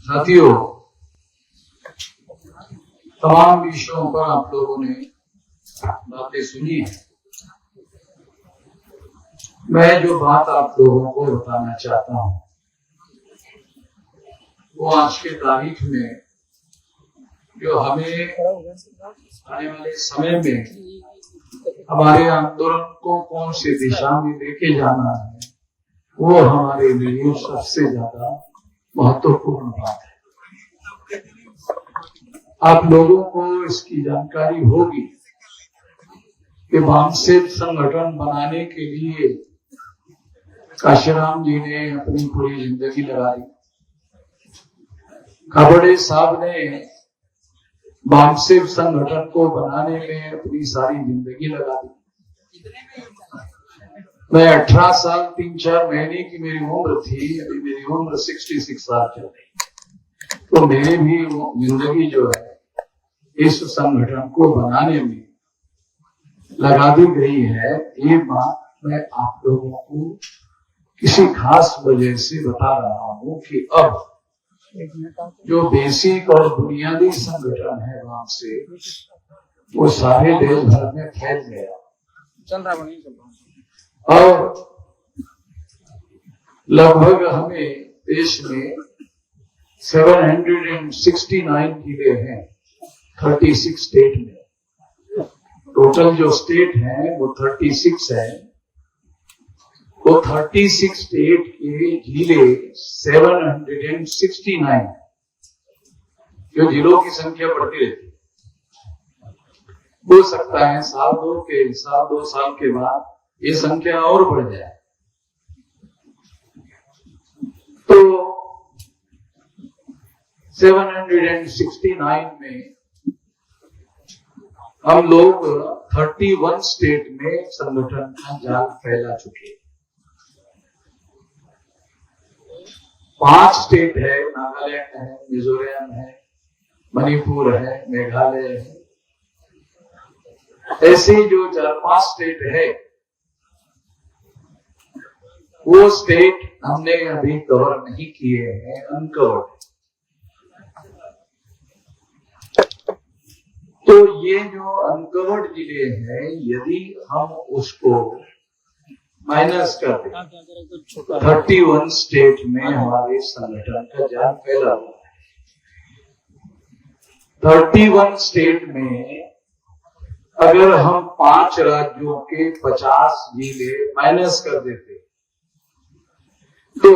साथियों, तमाम विषयों पर आप लोगों ने बातें सुनी है। मैं जो बात आप लोगों को बताना चाहता हूं वो आज के तारीख में जो हमें आने वाले समय में हमारे आंदोलन को कौन सी दिशा में लेके जाना है, वो हमारे लिए सबसे ज्यादा महत्वपूर्ण बात है। आप लोगों को इसकी जानकारी होगी कि वामसेव संगठन बनाने के लिए काशीराम जी ने अपनी पूरी जिंदगी लगाई। खाबड़े साहब ने वामसेव संगठन को बनाने में अपनी सारी जिंदगी लगा दी। मैं 18 साल 3-4 महीने की मेरी उम्र थी, अभी मेरी उम्र 66 साल चल रही, तो मेरी भी जिंदगी जो है इस संगठन को बनाने में लगा दी गई है। ये बात मैं आप लोगों को किसी खास वजह से बता रहा हूं कि अब जो बेसिक और बुनियादी संगठन है वहां से वो सारे देश भर में फैल गया चल रहा और लगभग हमें देश में 769 जिले हैं 36 स्टेट में। टोटल जो स्टेट है वो 36 है। वो 36 स्टेट के जिले 769, जो जिलों की संख्या बढ़ती रहती है। हो सकता है साल दो साल के बाद ये संख्या और बढ़ जाए। तो 769 में हम लोग 31 स्टेट में संगठन का जाल फैला चुके। 5 स्टेट है, नागालैंड है, मिजोरम है, मणिपुर है, मेघालय है। ऐसे जो 4-5 स्टेट है वो स्टेट हमने अभी कवर नहीं किए हैं, अनकवर्ड। तो ये जो अनकवर्ड जिले हैं, यदि हम उसको माइनस कर दें, 31 स्टेट में हमारे संगठन का जाल फैला हुआ है। 31 स्टेट में अगर हम 5 राज्यों के 50 जिले माइनस कर देते तो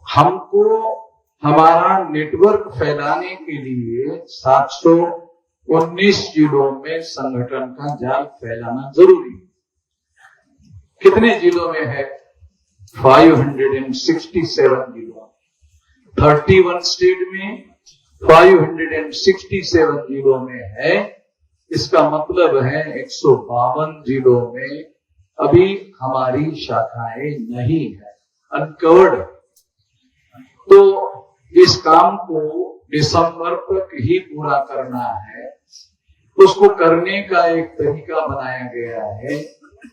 हमको हमारा नेटवर्क फैलाने के लिए 719 जिलों में संगठन का जाल फैलाना जरूरी है। कितने जिलों में है? 567 जिलों। 31 स्टेट में 567 जिलों में है। इसका मतलब है 152 जिलों में अभी हमारी शाखाएं नहीं है, अनकवर्ड। तो इस काम को दिसंबर तक ही पूरा करना है। उसको करने का एक तरीका बनाया गया है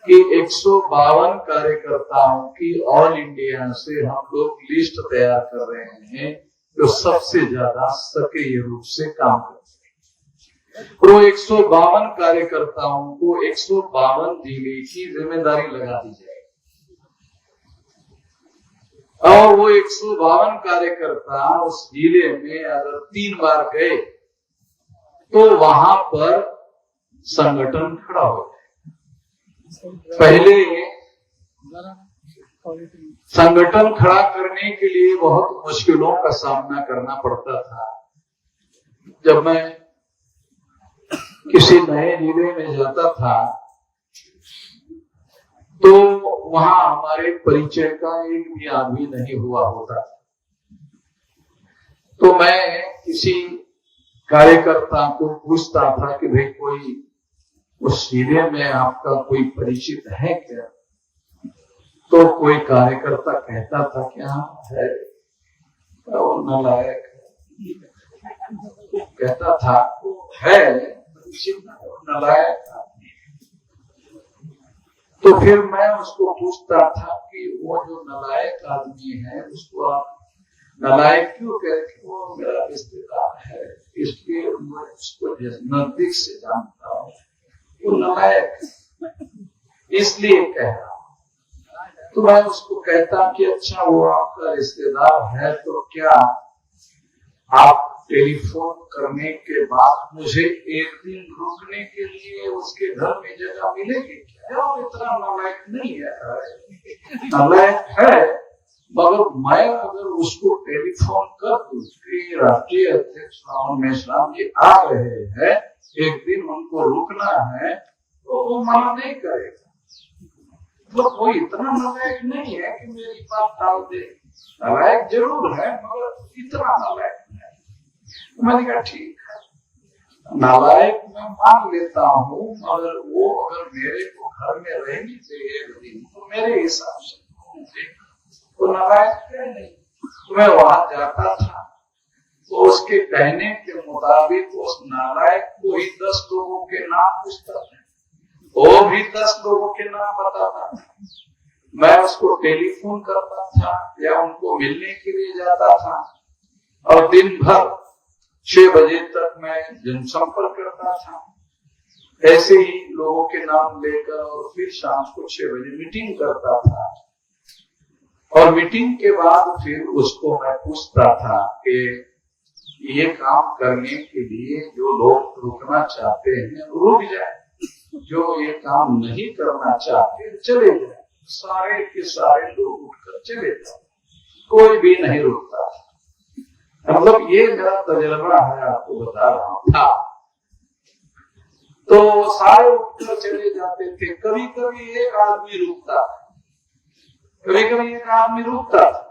कि 152 कार्यकर्ताओं की ऑल इंडिया से हम लोग लिस्ट तैयार कर रहे हैं जो सबसे ज्यादा सक्रिय रूप से काम करते हैं। और वो 152 कार्यकर्ताओं को 152 जिले की जिम्मेदारी लगा दी जाए और वो 152 कार्यकर्ता उस जिले में अगर 3 बार गए तो वहां पर संगठन खड़ा हो जाए। पहले संगठन खड़ा करने के लिए बहुत मुश्किलों का सामना करना पड़ता था। जब मैं किसी नए जिले में जाता था तो वहां हमारे परिचय का एक भी आदमी नहीं हुआ होता। तो मैं किसी कार्यकर्ता को पूछता था कि भाई कोई उस जिले में आपका कोई परिचित है क्या? तो कोई कार्यकर्ता कहता था कि हाँ है, और नालायक कहता था है नालायक। तो फिर मैं उसको पूछता था कि वो जो नालायक आदमी है उसको आप नालायक क्यों कहे कि वो मेरा रिश्तेदार है, इसलिए मैं उसको नजदीक से जानता हूँ, वो नालायक इसलिए कह रहा हूं। तो मैं उसको कहता कि अच्छा वो आपका रिश्तेदार है तो क्या आप टेलीफोन करने के बाद मुझे एक दिन रुकने के लिए उसके घर में जगह मिलेगी क्या? वो इतना नालायक नहीं है, नालायक है, मगर मैं अगर उसको टेलीफोन कर दूं कि राष्ट्रीय अध्यक्ष राहुल मेश्राम जी आ रहे हैं, एक दिन उनको रुकना है, तो वो मना नहीं करेगा। तो कोई इतना नालायक नहीं है कि मेरी बात टाल दे। नालायक जरूर है मगर इतना नालायक नहीं। मैंने कहा ठीक है, नालायक मैं मान लेता हूँ, मगर वो अगर मेरे को घर में रहेंगी तो एक दिन तो मेरे हिसाब से तो नालायक है नहीं। तो मैं वहां जाता था तो उसके कहने के मुताबिक उस नालायक को ही 10 लोगों के नाम पूछता था, वो भी 10 लोगों के नाम बताता था। मैं उसको टेलीफोन करता था या उनको मिलने के लिए जाता था और दिन भर 6 बजे तक मैं जनसंपर्क करता था। ऐसे ही लोगों के नाम लेकर और फिर शाम को 6 बजे मीटिंग करता था और मीटिंग के बाद फिर उसको मैं पूछता था कि ये काम करने के लिए जो लोग रुकना चाहते हैं रुक जाए, जो ये काम नहीं करना चाहते चले जाए। सारे के सारे लोग उठकर चले जाए, कोई भी नहीं रुकता। मतलब ये मेरा तजुर्बा है, आपको बता रहा था। तो सारे उठकर चले जाते थे। कभी कभी एक आदमी रुकता था, कभी कभी एक आदमी रुकता था।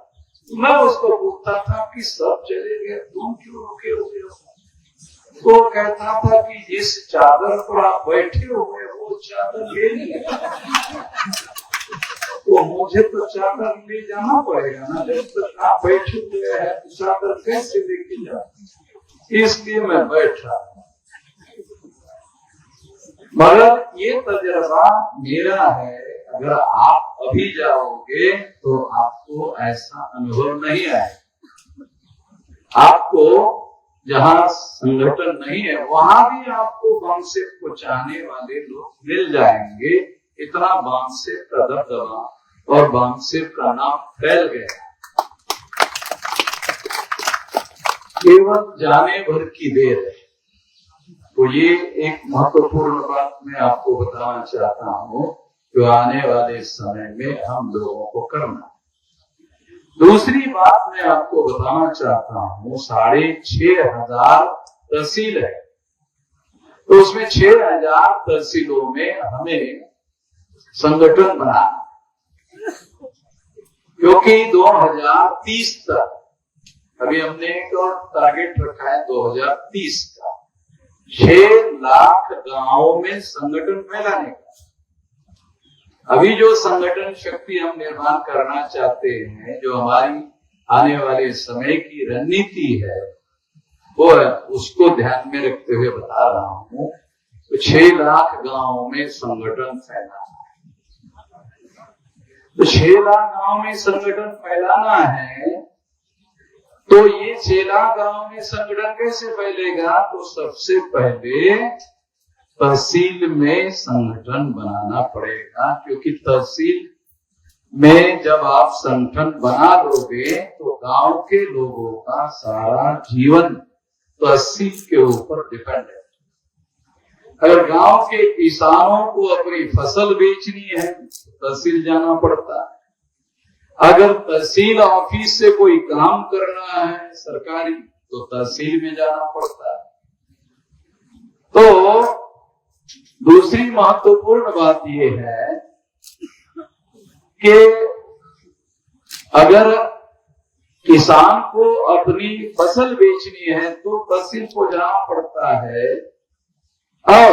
मैं उसको पूछता था कि सब चले गए, तुम क्यों रुके हुए हो? तो कहता था कि जिस चादर पर आप बैठे हुए हो चादर ले लिया, तो मुझे तो चादर ले जाना पड़ेगा ना, जब तक आप बैठे हुए हैं तो चादर कैसे लेके जाए, इसलिए मैं बैठा। मगर ये तजुर्बा मेरा है, अगर आप अभी जाओगे तो आपको ऐसा अनुभव नहीं आएगा। आपको जहाँ संगठन नहीं है वहां भी आपको बांसेप को चाहने वाले लोग मिल जाएंगे। इतना बांसेप का दबदबा और बांसेप का नाम फैल गया। केवल जाने भर की देर है। तो ये एक महत्वपूर्ण बात मैं आपको बताना चाहता हूँ जो आने वाले समय में हम लोगों को करना। दूसरी बात मैं आपको बताना चाहता हूँ, 6,500 तहसील है, तो उसमें 6,000 तहसीलों में हमें संगठन बनाना, क्योंकि 2030 तक अभी हमने एक और टारगेट रखा है 2030 का 6 लाख गांवों में संगठन फैलाने का। अभी जो संगठन शक्ति हम निर्माण करना चाहते हैं, जो हमारी आने वाले समय की रणनीति है, वो है, उसको ध्यान में रखते हुए बता रहा हूँ। तो 6 लाख गांवों में संगठन फैलाना है। तो 6 लाख गांव में संगठन फैलाना है, तो ये 6 लाख गांव में संगठन कैसे फैलेगा? तो सबसे पहले तहसील में संगठन बनाना पड़ेगा, क्योंकि तहसील में जब आप संगठन बना लोगे तो गांव के लोगों का सारा जीवन तहसील के ऊपर डिपेंड है। अगर गांव के किसानों को अपनी फसल बेचनी है तो तहसील जाना पड़ता है। अगर तहसील ऑफिस से कोई काम करना है सरकारी तो तहसील में जाना पड़ता है। तो दूसरी महत्वपूर्ण बात यह है कि अगर किसान को अपनी फसल बेचनी है तो तहसील को जाना पड़ता है। और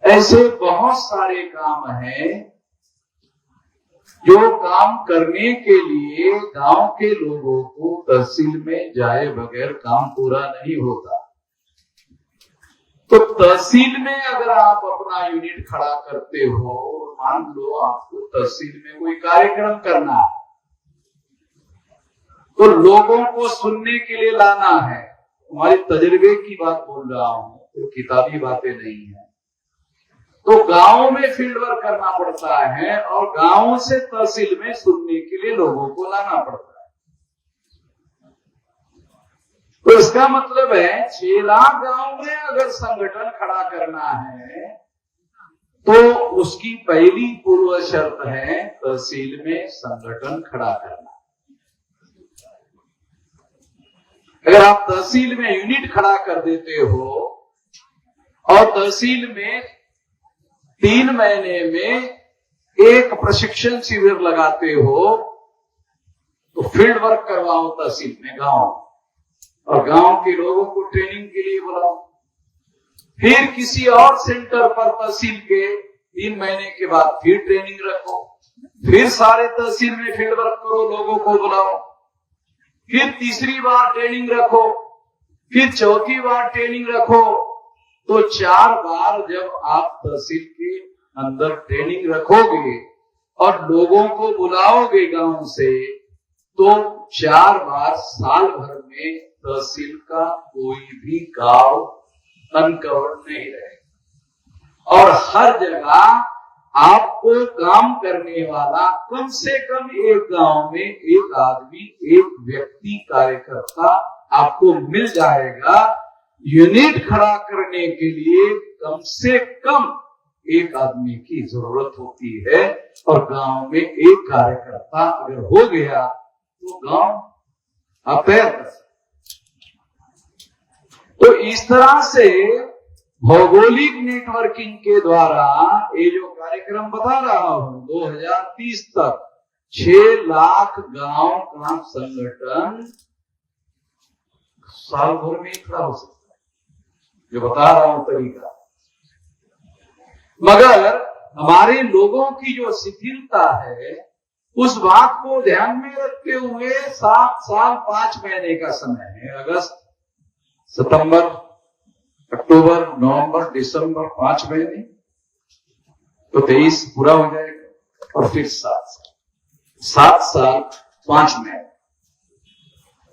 ऐसे बहुत सारे काम हैं जो काम करने के लिए गांव के लोगों को तहसील में जाए बगैर काम पूरा नहीं होता। तो तहसील में अगर आप अपना यूनिट खड़ा करते हो, मान लो आपको तहसील में कोई कार्यक्रम करना है, तो लोगों को सुनने के लिए लाना है। हमारी तजुर्बे की बात बोल रहा हूं, तो किताबी बातें नहीं है। तो गांव में फील्ड वर्क करना पड़ता है और गांव से तहसील में सुनने के लिए लोगों को लाना पड़ता है। तो इसका मतलब है 6 लाख गांव में अगर संगठन खड़ा करना है तो उसकी पहली पूर्व शर्त है तहसील में संगठन खड़ा करना। अगर आप तहसील में यूनिट खड़ा कर देते हो और तहसील में 3 महीने में एक प्रशिक्षण शिविर लगाते हो, तो फील्ड वर्क करवाओ तहसील में गांव, और गांव के लोगों को ट्रेनिंग के लिए बुलाओ। फिर किसी और सेंटर पर तहसील के 3 महीने के बाद फिर ट्रेनिंग रखो, फिर सारे तहसील में फील्ड वर्क करो, लोगों को बुलाओ, फिर तीसरी बार ट्रेनिंग रखो, फिर चौथी बार ट्रेनिंग रखो। तो 4 बार जब आप तहसील के अंदर ट्रेनिंग रखोगे और लोगों को बुलाओगे गांव से, तो 4 बार साल भर में तहसील का कोई भी गांव अनकवर्ड नहीं रहेगा। और हर जगह आपको काम करने वाला कम से कम एक गांव में एक आदमी, एक व्यक्ति, कार्यकर्ता आपको मिल जाएगा। यूनिट खड़ा करने के लिए कम से कम एक आदमी की जरूरत होती है, और गांव में एक कार्यकर्ता अगर हो गया तो गांव अपेयर कर सकता। तो इस तरह से भौगोलिक नेटवर्किंग के द्वारा ये जो कार्यक्रम बता रहा हूं 2030 तक 6 लाख गांव का संगठन साल भर में खड़ा हो सकता है, जो बता रहा हूं तरीका। मगर हमारे लोगों की जो शिथिलता है, उस बात को ध्यान में रखते हुए 7 साल 5 महीने का समय है, अगस्त, सितंबर, अक्टूबर, नवंबर, दिसंबर, 5 महीने, तो 23 पूरा हो जाएगा, और फिर 7 साल 5 महीने।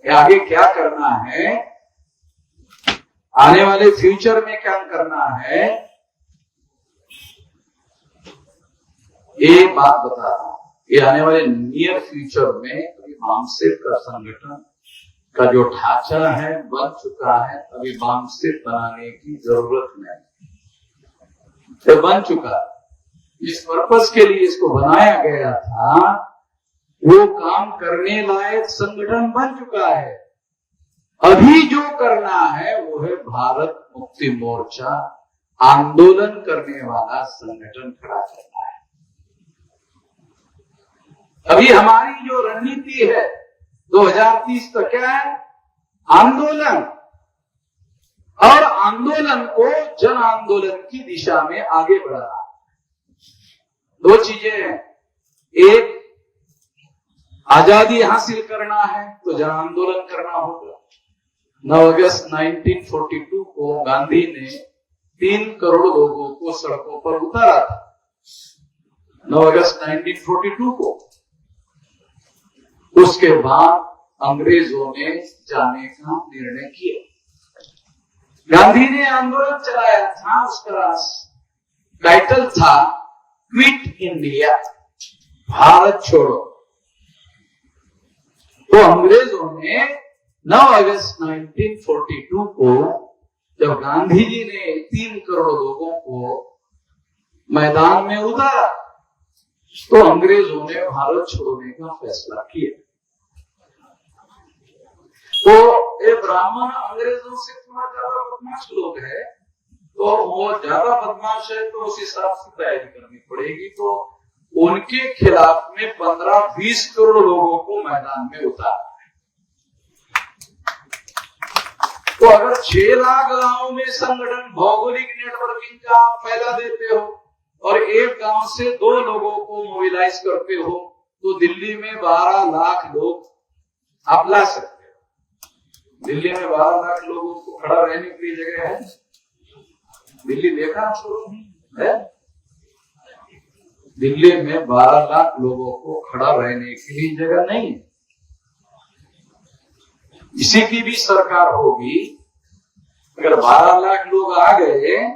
आगे क्या करना है, आने वाले फ्यूचर में क्या करना है, ये बात बता रहा हूं। ये आने वाले नियर फ्यूचर में मामसेट का संगठन का जो ढांचा है बन चुका है, अभी मामसेट बनाने की जरूरत नहीं, तो बन चुका। जिस पर्पस के लिए इसको बनाया गया था वो काम करने लायक संगठन बन चुका है। अभी जो करना है वो है भारत मुक्ति मोर्चा, आंदोलन करने वाला संगठन खड़ा करना है। अभी हमारी जो रणनीति है 2030 तक क्या है, आंदोलन, और आंदोलन को जन आंदोलन की दिशा में आगे बढ़ाना। 2 चीजें हैं, एक आजादी हासिल करना है तो जन आंदोलन करना होगा। 9 अगस्त 1942 को गांधी ने 3 करोड़ लोगों को सड़कों पर उतारा था, 9 अगस्त 1942 को। उसके बाद अंग्रेजों ने जाने का निर्णय किया। गांधी ने आंदोलन चलाया था, उसका टाइटल था क्विट इंडिया, भारत छोड़ो। तो अंग्रेजों ने 9 अगस्त 1942 को जब गांधी जी ने 3 करोड़ लोगों को मैदान में उतारा, तो अंग्रेजों ने भारत छोड़ने का फैसला किया। तो ये ब्राह्मण अंग्रेजों से थोड़ा ज्यादा बदमाश लोग है, तो वो ज्यादा बदमाश है, तो उस हिसाब से तैयारी करनी पड़ेगी। तो उनके खिलाफ में 15-20 करोड़ लोगों को मैदान में उतारा। तो अगर 6 लाख गांव में संगठन भौगोलिक नेटवर्किंग का आप फैला देते हो और एक गांव से 2 लोगों को मोबिलाइज करते हो, तो दिल्ली में 12 लाख लोग आप ला सकते हो। दिल्ली में 12 लाख लोगों को खड़ा रहने के लिए जगह है? दिल्ली देखा है? दिल्ली में 12 लाख लोगों को खड़ा रहने के लिए जगह नहीं है। इसी की भी सरकार होगी। अगर 12 लाख लोग आ गए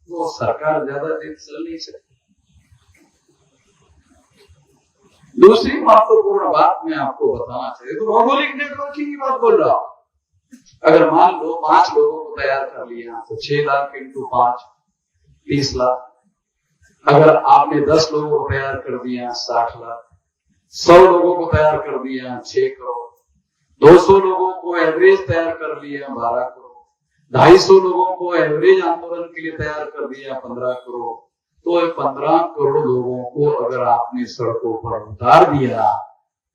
तो सरकार ज्यादा दिन चल नहीं सकती। दूसरी महत्वपूर्ण बात मैं आपको बताना चाहिए, तो भौगोलिक नेटवर्किंग की बात बोल रहा हूं। अगर मान लो 5 लोगों को तैयार कर लिया तो 6 लाख इंटू 5 30 लाख। अगर आपने 10 लोगों को तैयार कर दिया 60 लाख। 100 लोगों को तैयार कर दिया 6 करोड़। 200 लोगों को एवरेज तैयार कर लिया 12 करोड़। 250 लोगों को एवरेज आंदोलन के लिए तैयार कर दिया 15 करोड़। तो 15 करोड़ लोगों को अगर आपने सड़कों पर उतार दिया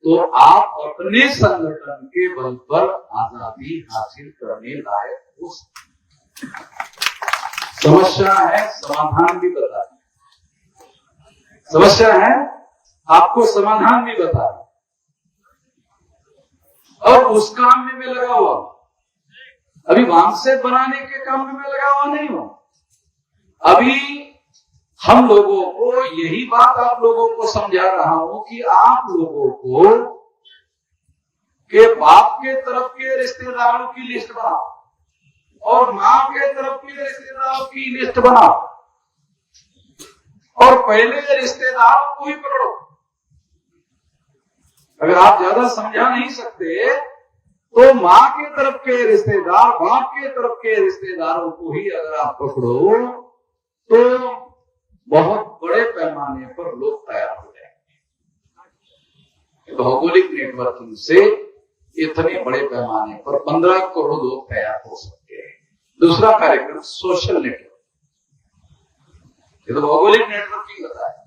तो आप अपने संगठन के बल पर आजादी हासिल करने लायक हो सकते। समस्या है, समाधान भी बता दें। समस्या है, आपको समाधान भी बता दें। और उस काम में मैं लगा हुआ, अभी वामसेट बनाने के काम में मैं लगा हुआ नहीं हूं। अभी हम लोगों को यही बात आप लोगों को समझा रहा हूं कि आप लोगों को के बाप के तरफ के रिश्तेदारों की लिस्ट बनाओ और मां के तरफ के रिश्तेदारों की लिस्ट बनाओ और पहले रिश्तेदारों को ही पकड़ो। अगर आप ज्यादा समझा नहीं सकते तो मां के तरफ के रिश्तेदार, बाप के तरफ के रिश्तेदारों को ही अगर आप पकड़ो तो बहुत बड़े पैमाने पर लोग तैयार हो जाएंगे। भौगोलिक नेटवर्किंग से इतने बड़े पैमाने पर 15 करोड़ लोग तैयार हो सकते हैं। दूसरा कार्यक्रम सोशल नेटवर्क, ये तो भौगोलिक नेटवर्किंग बताया।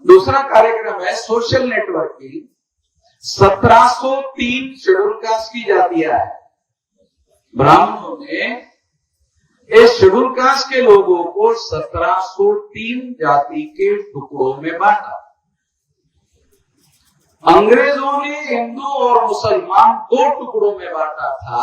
दूसरा कार्यक्रम है सोशल नेटवर्किंग। 1703 शेड्यूल कास्ट की जातियां है। ब्राह्मणों ने इस शेड्यूल कास्ट के लोगों को 1703 जाति के टुकड़ों में बांटा। अंग्रेजों ने हिंदू और मुसलमान 2 टुकड़ों में बांटा था।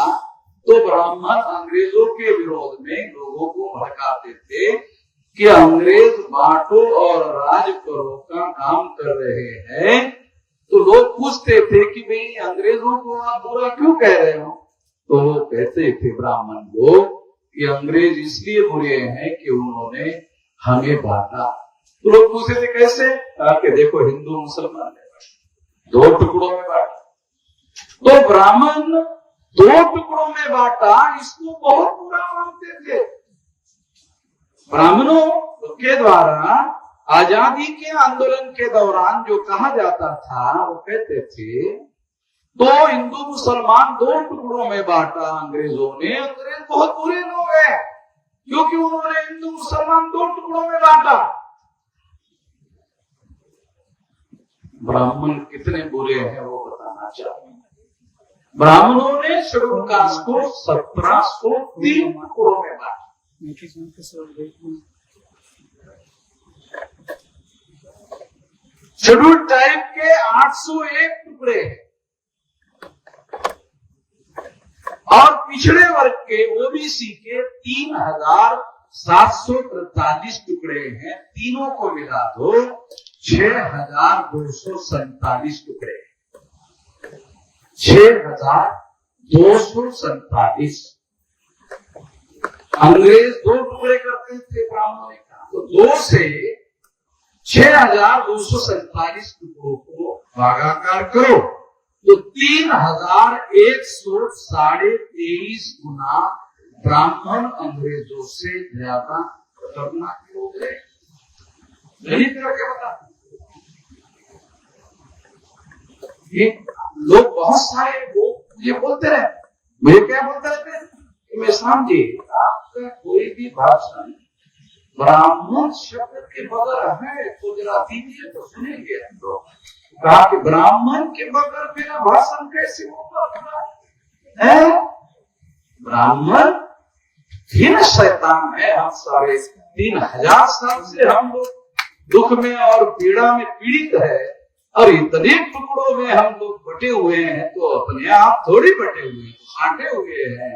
तो ब्राह्मण अंग्रेजों के विरोध में लोगों को भड़काते थे कि अंग्रेज बांटो और राज करो का काम कर रहे हैं। तो लोग पूछते थे कि भाई अंग्रेजों को आप बुरा क्यों कह रहे हो? तो वो कहते थे ब्राह्मण लोग कि अंग्रेज इसलिए बुरे हैं कि उन्होंने हमें बांटा। तो लोग पूछते थे कैसे? कि देखो हिंदू मुसलमान ने 2 टुकड़ों में बांटा। तो ब्राह्मण 2 टुकड़ों में बांटा, इसको बहुत बुरा मानते थे। ब्राह्मणों के द्वारा आजादी के आंदोलन के दौरान जो कहा जाता था, वो कहते थे तो हिंदू मुसलमान 2 टुकड़ों में बांटा अंग्रेजों ने। अंग्रेज बहुत बुरे लोग हैं क्योंकि उन्होंने हिंदू मुसलमान 2 टुकड़ों में बांटा। ब्राह्मण कितने बुरे हैं वो बताना चाहिए। ब्राह्मणों ने शेड्यूल कास्ट को 1703 टुकड़ों में बांटा। शेड्यूल टाइप के 801 टुकड़े हैं और पिछड़े वर्ग के ओबीसी के 3743 टुकड़े हैं। तीनों को मिला दो 6247 टुकड़े। 6247। अंग्रेज 2 टुकड़े करते थे ब्राह्मणों का, तो 2 से 6247 टुकड़ों को भागाकार करो तो 3123 गुना ब्राह्मण अंग्रेजों से ज्यादा खतरनाक लोग हैं। गणित करके बता। ये लोग बहुत सारे लोग मुझे बोलते रहे, मुझे क्या बोलते रहते हैं कि मैं समझे आपका कोई भी भाषण ब्राह्मण शब्द के बगैर है तो जरा दीजिए तो सुनेंगे हम लोग। कहा कि ब्राह्मण के बगैर बिना भाषण कैसे होगा? ब्राह्मण हीन शैतान है। हम सारे 3000 साल से हम लोग दुख में और पीड़ा में पीड़ित है और इतने टुकड़ों में हम लोग बटे हुए हैं। तो अपने आप थोड़ी बटे हुए हैं, बांटे हुए हैं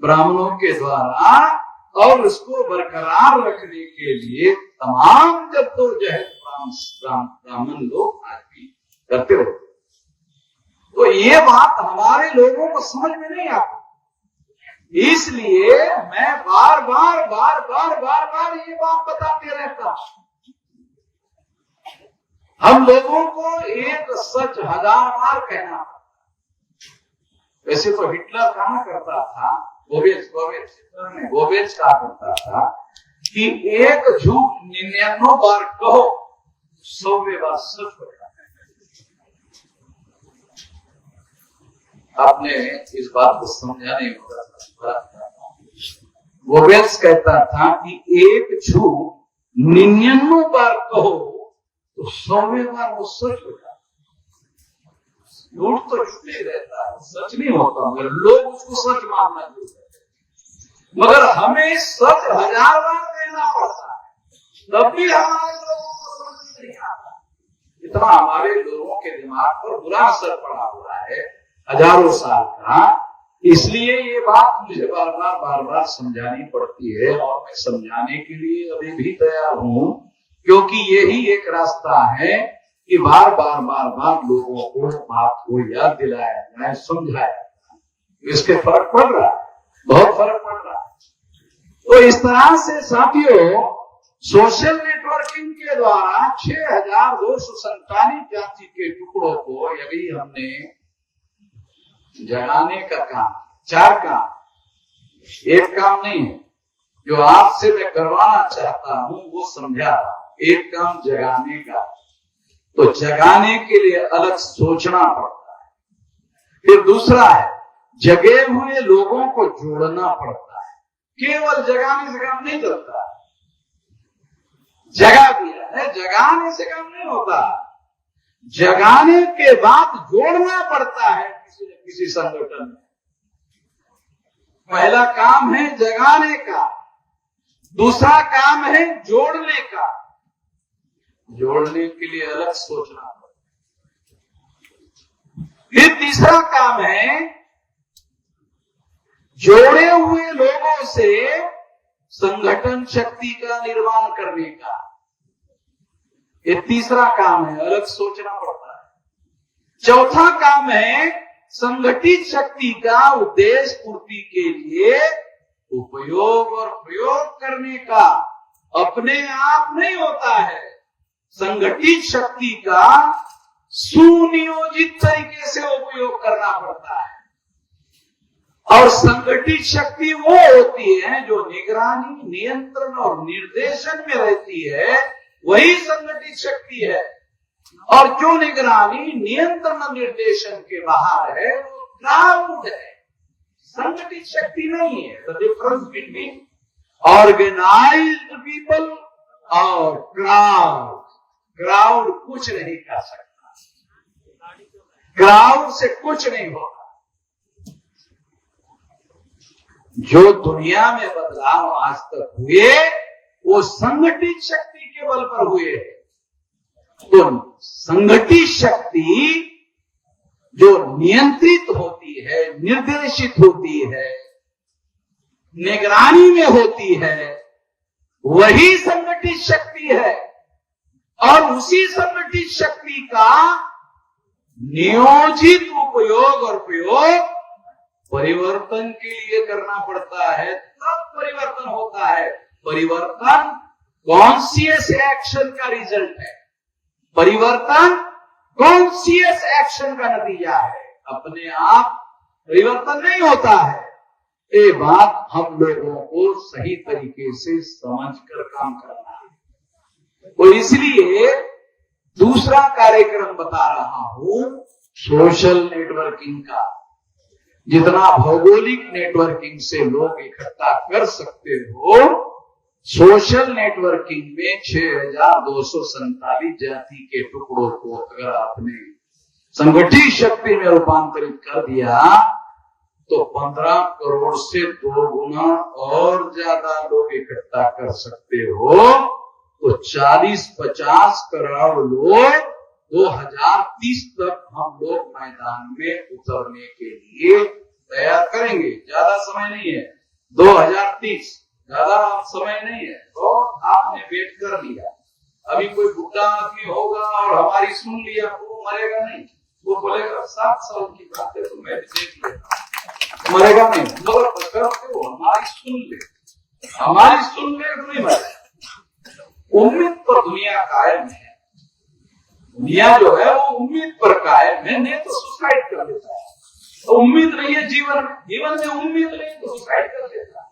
ब्राह्मणों के द्वारा। और उसको बरकरार रखने के लिए तमाम जद्दोजहद ब्राह्मण लोग आज भी करते रहते। तो ये बात हमारे लोगों को समझ में नहीं आती। इसलिए मैं बार बार ये बात बताते रहता हूं। हम लोगों को एक सच 1000 बार कहना पड़ता। वैसे तो हिटलर कहा करता था, गोबेल्स कहा करता था कि एक झूठ 99 बार कहो, 100वें बार सच हो जाता है। आपने इस बात को समझा नहीं होगा। गोबेल्स कहता था कि एक झूठ 99 बार कहो तो 100वें बार वो सच हो जाता है। झूठ तो झूठ ही रहता है, सच नहीं होता, मगर लोग उसको सच मानना शुरू करते हैं। मगर हमें सच 1000 बार कहना पड़ता है, तब भी हमारे लोगों को समझ नहीं आता। इतना हमारे लोगों के दिमाग पर बुरा असर पड़ा हुआ है हजारों साल का। इसलिए ये बात मुझे बार बार समझानी पड़ती है, और मैं समझाने के लिए अभी भी तैयार हूं, क्योंकि यही एक रास्ता है कि बार बार लोगों को बात को याद दिलाया जाए, समझाया जाए। इसके फर्क पड़ रहा है, बहुत फर्क पड़ रहा है। तो इस तरह से साथियों, सोशल नेटवर्किंग के द्वारा 6247 जाति के टुकड़ों को यदि हमने जगाने का काम, 4 काम, एक काम नहीं है जो आपसे मैं करवाना चाहता हूं वो समझा। एक काम जगाने का, तो जगाने के लिए अलग सोचना पड़ता है। फिर दूसरा है, जगे हुए लोगों को जोड़ना पड़ता है। केवल जगाने से काम नहीं चलता। जगा दिया है, जगाने से काम नहीं होता। जगाने के बाद जोड़ना पड़ता है किसी न किसी संगठन में। पहला काम है जगाने का, दूसरा काम है जोड़ने का। जोड़ने के लिए अलग सोचना पड़ता। फिर तीसरा काम है जोड़े हुए लोगों से संगठन शक्ति का निर्माण करने का। ये तीसरा काम है, अलग सोचना पड़ता है। चौथा काम है संगठित शक्ति का उद्देश्य पूर्ति के लिए उपयोग और प्रयोग करने का। अपने आप नहीं होता है, संगठित शक्ति का सुनियोजित तरीके से उपयोग करना पड़ता है। और संगठित शक्ति वो होती है जो निगरानी, नियंत्रण और निर्देशन में रहती है, वही संगठित शक्ति है। और जो निगरानी, नियंत्रण और निर्देशन के बाहर है वो क्राउड है, संगठित शक्ति नहीं है। The difference between organised people और क्राउड। क्राउड कुछ नहीं कर सकता, क्राउड से कुछ नहीं होगा। जो दुनिया में बदलाव आज तक हुए वो संगठित शक्ति के बल पर हुए। तो संगठित शक्ति जो नियंत्रित होती है, निर्देशित होती है, निगरानी में होती है, वही संगठित शक्ति है। और उसी संगठित शक्ति का नियोजित उपयोग और प्रयोग परिवर्तन के लिए करना पड़ता है, तब परिवर्तन होता है। परिवर्तन कॉन्शियस एक्शन का रिजल्ट है। परिवर्तन कॉन्शियस एक्शन का नतीजा है। अपने आप परिवर्तन नहीं होता है। ये बात हम लोगों को सही तरीके से समझकर काम करना है। तो इसलिए दूसरा कार्यक्रम बता रहा हूं सोशल नेटवर्किंग का। जितना भौगोलिक नेटवर्किंग से लोग इकट्ठा कर सकते हो, सोशल नेटवर्किंग में 6247 जाति के टुकड़ों को अगर आपने संगठित शक्ति में रूपांतरित कर दिया तो 15 करोड़ से 2 गुना और ज्यादा लोग इकट्ठा कर सकते हो। तो 40-50 करोड़ लोग 2030 तक हम लोग मैदान में उतरने के लिए तैयार करेंगे। ज्यादा समय नहीं है, 2030 ज्यादा समय नहीं है। तो आपने वेट कर लिया। अभी कोई बुढ़ा आदमी होगा और हमारी सुन लिया, वो मरेगा नहीं। वो बोलेगा 7 साल की बात है तो मैं भी देख लेता, मरेगा नहीं, मगर बशर्ते के वो हमारी सुन ले तो नहीं मरेगा। उम्मीद पर दुनिया कायम है, दुनिया जो है वो उम्मीद पर कायम है, नहीं तो सुसाइड कर लेता है। तो उम्मीद नहीं है जीवन में उम्मीद नहीं तो सुसाइड कर लेता है,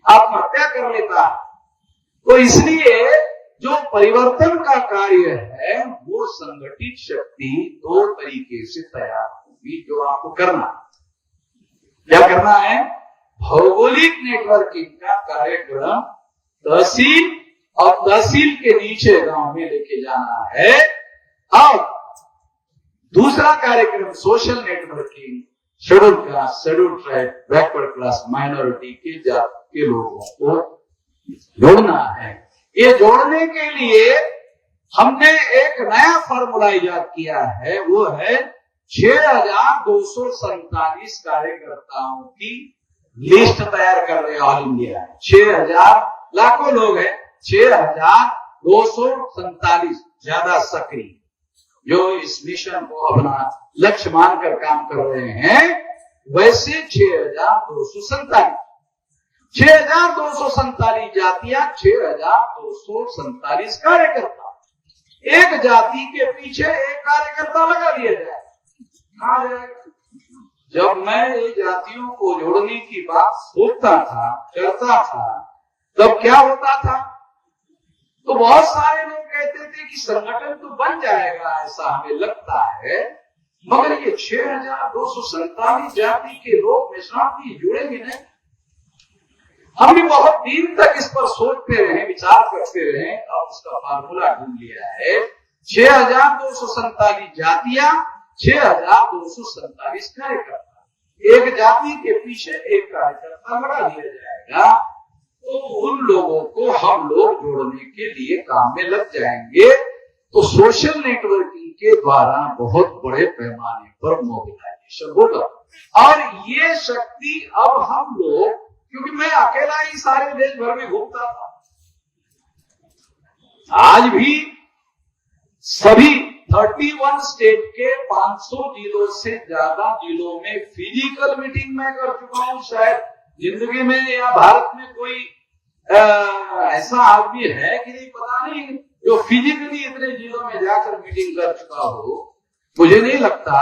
आत्महत्या कर लेता है। तो इसलिए जो परिवर्तन का कार्य है वो संगठित शक्ति 2 तरीके से तैयार होगी। जो आपको करना, क्या करना है, भौगोलिक नेटवर्किंग का कार्यक्रम तहसील और तहसील के नीचे गांव में लेके जाना है। और दूसरा कार्यक्रम social networking, schedule caste, schedule tribe, backward class, minority के जाति के लोगों को जोड़ना है। ये जोड़ने के लिए हमने एक नया फॉर्मूला इजाद किया है, वो है 6247 कार्यकर्ताओं की लिस्ट तैयार कर रहे ऑल इंडिया है। 6000 लाखों लोग हैं, 6247 ज्यादा सक्रिय जो इस मिशन को अपना लक्ष्य मानकर काम कर रहे हैं। वैसे 6247 जातियां, 6247 कार्यकर्ता। एक जाति के पीछे एक कार्यकर्ता लगा दिया जाए, कहां जाएगा? जब मैं ये जातियों को जोड़ने की बात सोचता था, करता था, तब क्या होता था? तो बहुत सारे लोग कहते थे कि संगठन तो बन जाएगा, ऐसा हमें लगता है, मगर ये 6247 जाति के लोग में जुड़ेंगे नहीं। हम भी बहुत दिन तक इस पर सोचते रहे, विचार करते रहे और उसका फार्मूला ढूंढ लिया है। 6247 जातियां, 6247 कार्यकर्ता। एक जाति के पीछे एक कार्यकर्ता लगा दिया जाएगा, तो उन लोगों को हम लोग जोड़ने के लिए काम में लग जाएंगे। तो सोशल नेटवर्किंग के द्वारा बहुत बड़े पैमाने पर मोबिलाइजेशन होगा। और ये शक्ति अब हम लोग, क्योंकि मैं अकेला ही सारे देश भर में घूमता था, आज भी सभी 31 स्टेट के 500 जिलों से ज्यादा जिलों में फिजिकल मीटिंग मैं कर चुका हूं। शायद जिंदगी में या भारत में कोई ऐसा आदमी है कि नहीं, पता नहीं, जो फिजिकली इतने जिलों में जाकर मीटिंग कर चुका हो। मुझे नहीं लगता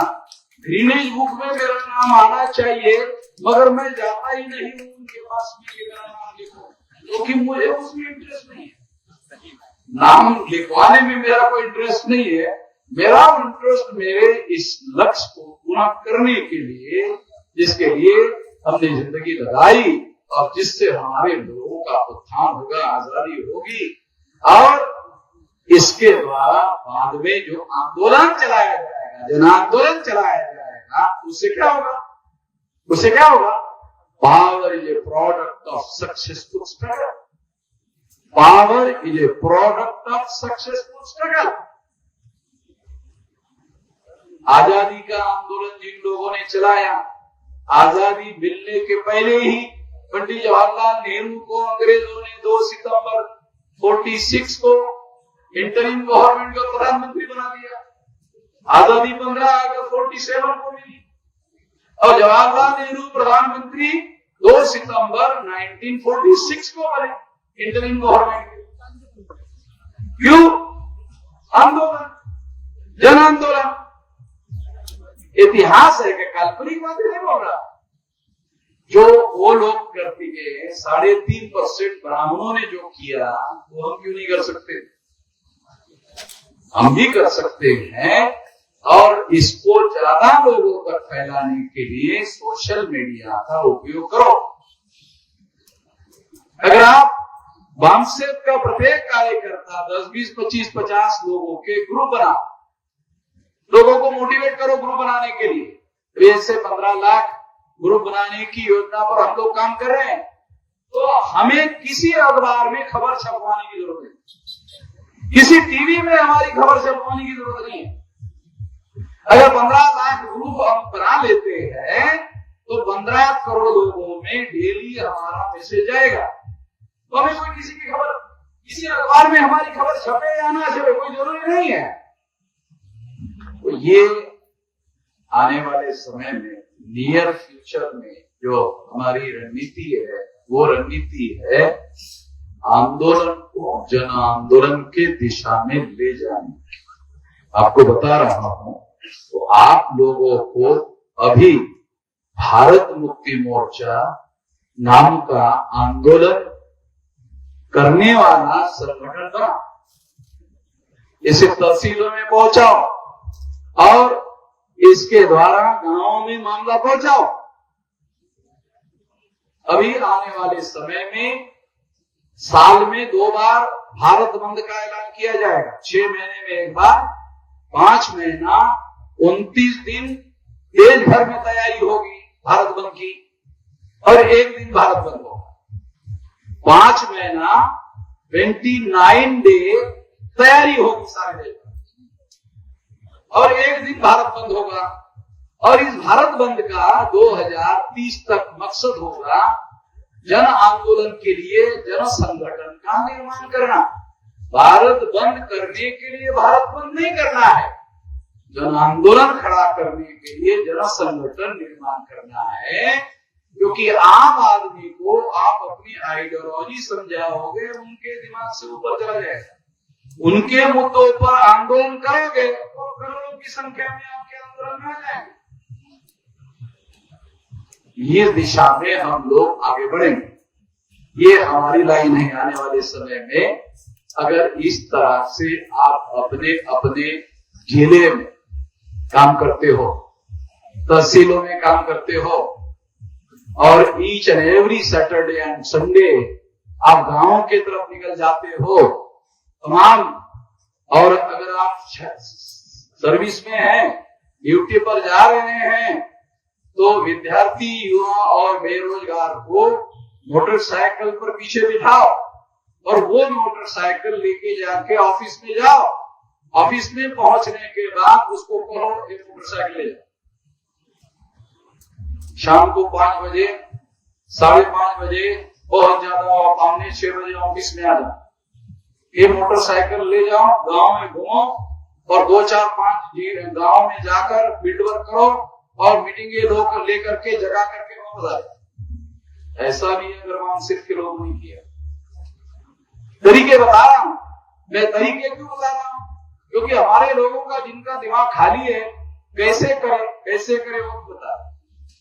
गिनीज बुक में मेरा नाम आना चाहिए, मगर मैं जाता ही नहीं हूं उनके पास भी मेरा नाम लिखो, क्योंकि मुझे उसमें इंटरेस्ट नहीं है। नाम लिखवाने में मेरा कोई इंटरेस्ट नहीं है। मेरा इंटरेस्ट मेरे इस लक्ष्य को पूरा करने के लिए, जिसके लिए हमने जिंदगी लगाई और जिससे हमारे लोगों का उत्थान होगा, आजादी होगी। और इसके द्वारा बाद में जो आंदोलन चलाया जाएगा, जन आंदोलन चलाया जाएगा, उससे क्या होगा? Power is a product of successful struggle. Power is a product of successful struggle. आजादी का आंदोलन जिन लोगों ने चलाया, आजादी मिलने के पहले ही पंडित जवाहरलाल नेहरू को अंग्रेजों ने 2 सितंबर 46 को इंटरिम गवर्नमेंट का प्रधानमंत्री बना दिया। आजादी 15 अगस्त 47 को मिली और जवाहरलाल नेहरू प्रधानमंत्री 2 सितंबर 1946 को बने इंटरिम गवर्नमेंट। क्यों? आंदोलन, जन आंदोलन। इतिहास है कि काल्पनिक बातें नहीं बोल रहा। जो वो लोग करते गए 3.5% ब्राह्मणों ने जो किया, वो हम क्यों नहीं कर सकते? हम भी कर सकते हैं। और इसको ज्यादा लोगों तक फैलाने के लिए सोशल मीडिया का उपयोग करो। अगर आप वामसेप का प्रत्येक कार्यकर्ता 10, 20, 25, 50 लोगों के ग्रुप बना, लोगों को मोटिवेट करो ग्रुप बनाने के लिए। वैसे 15 लाख ग्रुप बनाने की योजना पर हम लोग काम कर रहे हैं, तो हमें किसी अखबार में खबर छपवाने की जरूरत नहीं, किसी टीवी में हमारी खबर छपवाने की जरूरत नहीं है। अगर 15 लाख ग्रुप हम बना लेते हैं तो 15 करोड़ लोगों में डेली हमारा मैसेज जाएगा। तो हमें कोई किसी की खबर, किसी अखबार में हमारी खबर छपे या ना छपे, कोई जरूरी नहीं है। तो ये आने वाले समय में नियर फ्यूचर में जो हमारी रणनीति है वो रणनीति है आंदोलन को जन आंदोलन के दिशा में ले जाने। आपको बता रहा हूं तो आप लोगों को अभी भारत मुक्ति मोर्चा नाम का आंदोलन करने वाला संगठन बना, इसे तहसीलों में पहुंचाओ और इसके द्वारा गांवों में मामला पहुंचाओ। अभी आने वाले समय में साल में 2 बार भारत बंद का ऐलान किया जाएगा, 6 महीने में एक बार, 5 महीना 29 दिन देश भर में तैयारी होगी भारत बंद की और 1 दिन भारत बंद होगा। 5 महीना 29 डे तैयारी होगी सारे देश में और 1 दिन भारत बंद होगा। और इस भारत बंद का 2030 तक मकसद होगा जन आंदोलन के लिए जन संगठन का निर्माण करना। भारत बंद करने के लिए भारत बंद नहीं करना है, जन आंदोलन खड़ा करने के लिए जन संगठन निर्माण करना है। क्योंकि आम आदमी को आप अपनी आइडियोलॉजी समझाओगे, उनके दिमाग से ऊपर चला जाएगा। उनके मुद्दों पर आंदोलन करोगे तो करोड़ों की संख्या में आपके आंदोलन में आ जाएंगे। ये दिशा में हम लोग आगे बढ़ेंगे। ये हमारी लाइन है। आने वाले समय में अगर इस तरह से आप अपने अपने जिले में काम करते हो, तहसीलों में काम करते हो और each and every Saturday and Sunday आप गांवों की तरफ निकल जाते हो तमाम, और अगर आप सर्विस में हैं, ड्यूटी पर जा रहे हैं, तो विद्यार्थी, युवा और बेरोजगार को मोटरसाइकिल पर पीछे बिठाओ और वो मोटरसाइकिल लेके जाके ऑफिस में जाओ। ऑफिस में पहुंचने के बाद उसको कहो एक मोटरसाइकिल ले जाओ। शाम को 5 बजे 5:30 बजे बहुत ज्यादा 5:45 बजे ऑफिस में आ जाओ। ये मोटरसाइकिल ले जाओ, गांव में घूमो और 2, 4, 5 गांव में जाकर फील्ड वर्क करो और मीटिंग लोग लेकर के जगा करके वापस आ जाए। ऐसा भी अगर मानसिक के लोग नहीं किया। तरीके बता रहा हूं मैं। तरीके क्यों बता रहा हूं? क्योंकि हमारे लोगों का जिनका दिमाग खाली है, कैसे करे वो बता रहा हूं।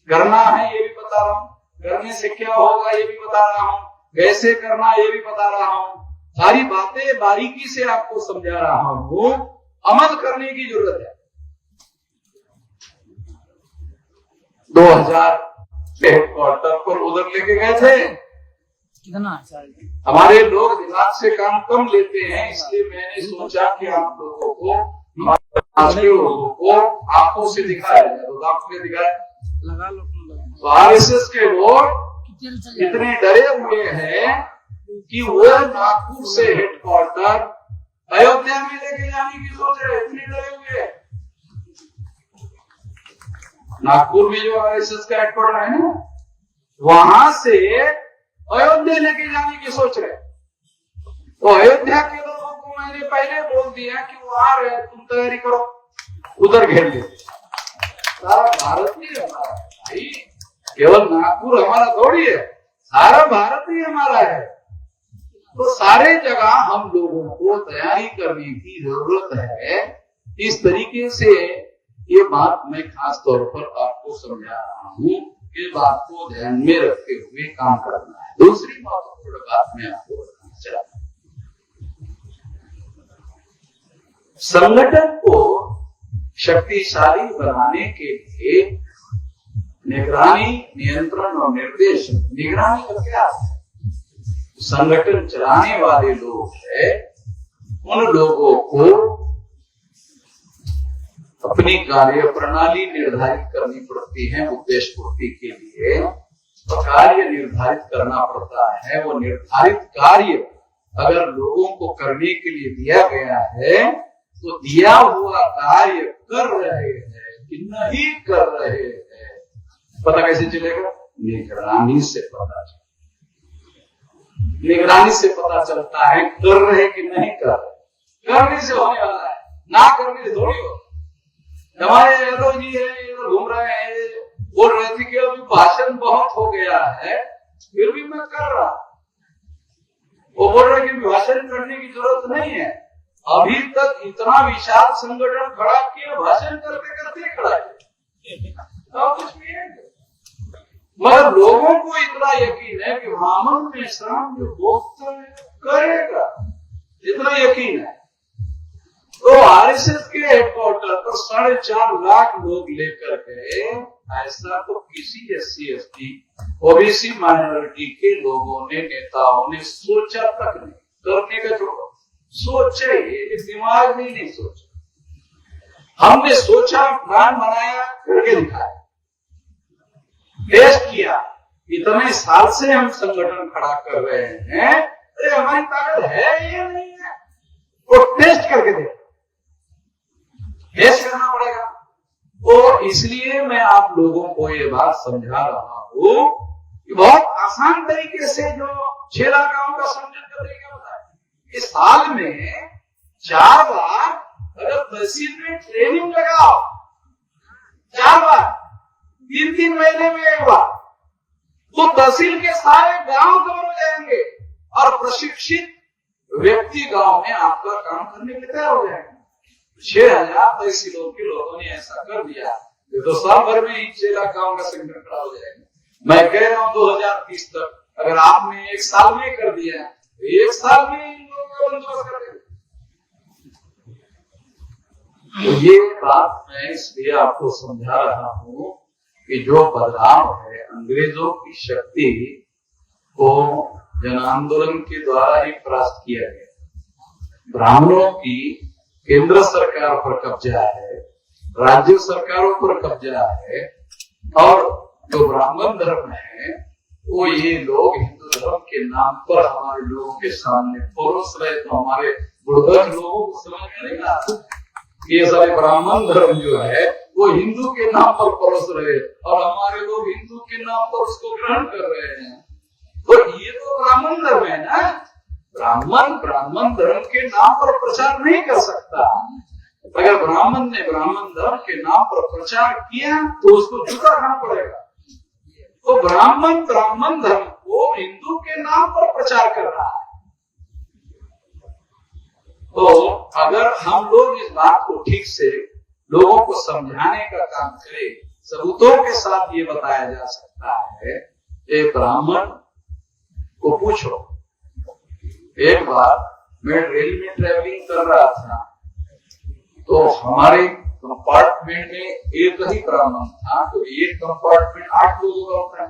करना है ये भी बता रहा हूं, करने से क्या होगा ये भी बता रहा हूं, कैसे करना ये भी बता रहा हूं। सारी बातें बारीकी से आपको समझा रहा हूं। अमल करने की जरूरत है। 2000 हेडक्वार्टर पर उधर लेके गए थे। कितना हमारे लोग दिमाग से काम कम लेते हैं, इसलिए मैंने सोचा कि आप लोगों को, हमारे लोगों को आंखों से दिखाया जाए। तो आपको दिखाया लगा लो। तो आरएसएस के लोग इतने डरे हुए हैं कि वो नागपुर से हेडक्वार्टर अयोध्या में लेके जाने की सोच रहे। इतने डरे हुए हैं। नागपुर में जो आरएसएस का हेडक्वार्टर है ना, वहां से अयोध्या लेके जाने की सोच रहे। तो अयोध्या के लोगों को मैंने पहले बोल दिया कि वो आ रहे, तुम तैयारी करो, उधर घेर ले। सारा भारत ही हमारा है भाई, केवल नागपुर हमारा थोड़ी है, सारा भारत ही हमारा है। तो सारे जगह हम लोगों को तैयारी करने की जरूरत है। इस तरीके से ये बात मैं खास तौर पर आपको समझा रहा हूँ। इस बात को ध्यान में रखते हुए काम करना है। दूसरी महत्वपूर्ण बात मैं आपको बताना चाहता हूँ, संगठन को शक्तिशाली बनाने के लिए निगरानी, नियंत्रण और निर्देश। निगरानी का क्या है? संगठन चलाने वाले लोग हैं, उन लोगों को अपनी कार्य प्रणाली निर्धारित करनी पड़ती है। उद्देश्य पूर्ति के लिए तो कार्य निर्धारित करना पड़ता है। वो निर्धारित कार्य अगर लोगों को करने के लिए दिया गया है तो दिया हुआ कार्य कर रहे हैं कि नहीं कर रहे हैं, पता कैसे चलेगा? निगरानी से पता चलेगा। निगरानी से पता चलता है कर रहे कि नहीं कर रहे। करने से होने वाला है, ना करने से थोड़ी हो। हमारे यादव जी है इधर घूम रहे हैं, बोल रहे थे कि अभी भाषण बहुत हो गया है, फिर भी मैं कर रहा। वो बोल रहे कि भाषण करने की जरूरत नहीं है, अभी तक इतना विशाल संगठन खड़ा किया, भाषण करते करते खड़ा किया, कुछ भी है। मगर लोगों को इतना यकीन है कि ब्राह्मण में श्राम जो भोक्त करेगा, इतना यकीन है। तो आरएसएस के हेडक्वार्टर पर 4.5 लाख लोग लेकर गए, ऐसा तो किसी SC ST OBC माइनॉरिटी के लोगों ने, नेताओं ने सोचा तक नहीं, करने का छोड़ो, सोचा ही दिमाग में नहीं सोचा। हमने सोचा, प्लान बनाया, करके दिखाया, टेस्ट किया। इतने साल से हम संगठन खड़ा कर रहे हैं, अरे हमारी ताकत है या नहीं है, वो टेस्ट करके देखो, टेस्ट करना पड़ेगा। तो इसलिए मैं आप लोगों को ये बात समझा रहा हूं कि बहुत आसान तरीके से जो 6 लाख गांव का संगठन का तरीका होता है, इस साल में 4 बार अगर तहसील में ट्रेनिंग लगाओ, 4 बार, 3-3 महीने में एक बार, तो तहसील के सारे गांव कवर हो जाएंगे और प्रशिक्षित व्यक्ति गांव में आपका काम करने के लिए तैयार हो जाएंगे। 6,000 तहसीलों के लोगों ने ऐसा कर दिया, ये तो साल भर में ही 6 लाख गांव का संगठन खड़ा हो जाएगा। मैं कह रहा हूं 2030 तक अगर आपने 1 साल में कर दिया, तो 1 साल में इन लोगों का बंदोबस्त कर देगा। तो ये बात मैं इसलिए आपको समझा रहा हूं कि जो बदलाव है, अंग्रेजों की शक्ति को जन आंदोलन के द्वारा ही परास्त किया गया। ब्राह्मणों की केंद्र सरकार पर कब्जा है, राज्य सरकारों पर कब्जा है, और जो ब्राह्मण धर्म है वो ये लोग हिंदू धर्म के नाम पर हमारे लोगों के सामने परोस रहे। तो हमारे बुर्बक लोगों को समझ में नहीं आता, ये सारे ब्राह्मण धर्म जो है वो हिंदू के नाम पर परोस रहे और हमारे लोग हिंदू के नाम पर उसको ग्रहण कर रहे हैं। तो ये तो ब्राह्मण धर्म है ना, ब्राह्मण धर्म के नाम पर प्रचार नहीं कर सकता। अगर ब्राह्मण ने ब्राह्मण धर्म के नाम पर प्रचार किया तो उसको झूठा खाना पड़ेगा। तो ब्राह्मण धर्म को हिंदू के नाम पर प्रचार कर रहा है। तो अगर हम लोग इस बात को ठीक से लोगों को समझाने का काम करें, सबूतों के साथ ये बताया जा सकता है। एक ब्राह्मण को पूछो, एक बार मैं रेल में ट्रेवलिंग कर रहा था, तो हमारे कंपार्टमेंट में एक ही ब्राह्मण था, तो एक कंपार्टमेंट 8 लोगों का होता है,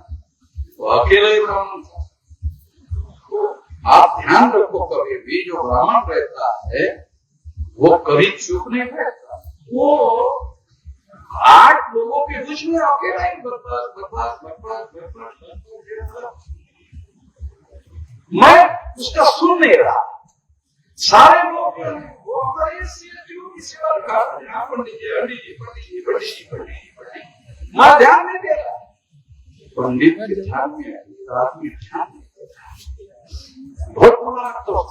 वो अकेला ही ब्राह्मण था। तो आप ध्यान रखो, कभी भी जो ब्राह्मण रहता है वो कभी चुप नहीं बैठता, वो 8 लोगों के बीच में अकेला ही बकवास। मैं उसका सुन नहीं रहा, सारे लोग मैं ध्यान नहीं दे रहा, पंडित के ध्यान में आदमी ध्यान नहीं दे रहा। बहुत बड़ा तो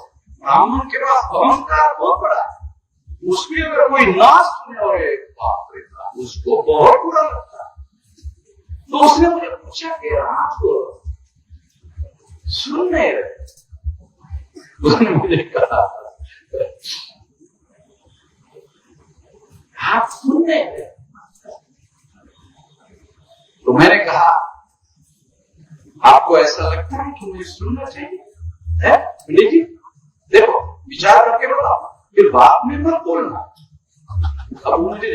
ब्राह्मण के पास अहंकार बहुत बड़ा, उसमें अगर कोई नाश सुने और बाप रे बाप, उसको बहुत बुरा लगता। तो उसने मुझे पूछा कि आप सुन नहीं रहे? उसने मुझे कहा आप सुन नहीं रहे? तो मैंने कहा आपको ऐसा लगता है कि मुझे सुनना चाहिए है? पंडित जी देखो, विचार करके बताओ, फिर बात में मत बोलना। अब मुझे